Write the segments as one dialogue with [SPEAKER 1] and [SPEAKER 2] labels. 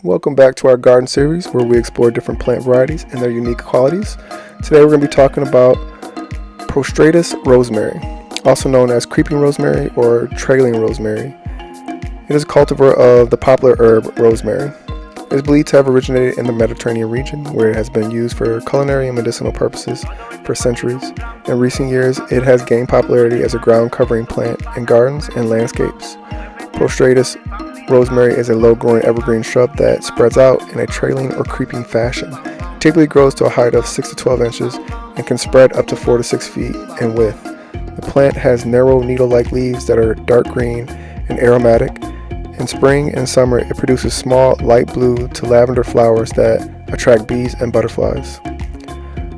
[SPEAKER 1] Welcome back to our garden series where we explore different plant varieties and their unique qualities. Today we're going to be talking about Prostratus rosemary, also known as creeping rosemary or trailing rosemary. It is a cultivar of the popular herb rosemary. It is believed to have originated in the Mediterranean region, where it has been used for culinary and medicinal purposes for centuries. In recent years, it has gained popularity as a ground covering plant in gardens and landscapes. Prostratus rosemary is a low-growing evergreen shrub that spreads out in a trailing or creeping fashion. It typically grows to a height of 6 to 12 inches and can spread up to 4 to 6 feet in width. The plant has narrow needle-like leaves that are dark green and aromatic. In spring and summer, it produces small, light blue to lavender flowers that attract bees and butterflies.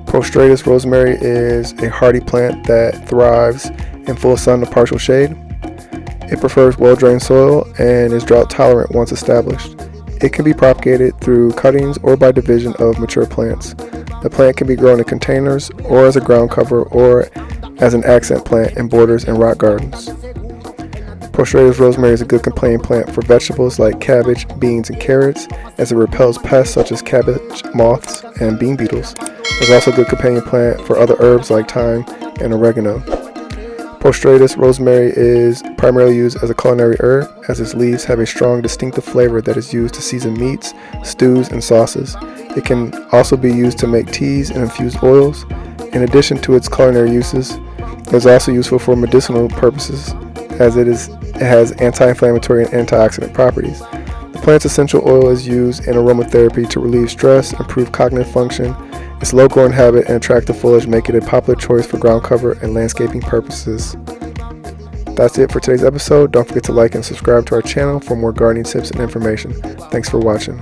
[SPEAKER 1] Prostratus rosemary is a hardy plant that thrives in full sun to partial shade. It prefers well-drained soil and is drought-tolerant once established. It can be propagated through cuttings or by division of mature plants. The plant can be grown in containers or as a ground cover or as an accent plant in borders and rock gardens. Prostratus rosemary is a good companion plant for vegetables like cabbage, beans, and carrots, as it repels pests such as cabbage moths and bean beetles. It is also a good companion plant for other herbs like thyme and oregano. Prostratus rosemary is primarily used as a culinary herb, as its leaves have a strong, distinctive flavor that is used to season meats, stews, and sauces. It can also be used to make teas and infused oils. In addition to its culinary uses, it is also useful for medicinal purposes, as it has anti-inflammatory and antioxidant properties. The plant's essential oil is used in aromatherapy to relieve stress, improve cognitive function. Its low-growing habit and attractive foliage make it a popular choice for ground cover and landscaping purposes. That's it for today's episode. Don't forget to like and subscribe to our channel for more gardening tips and information. Thanks for watching.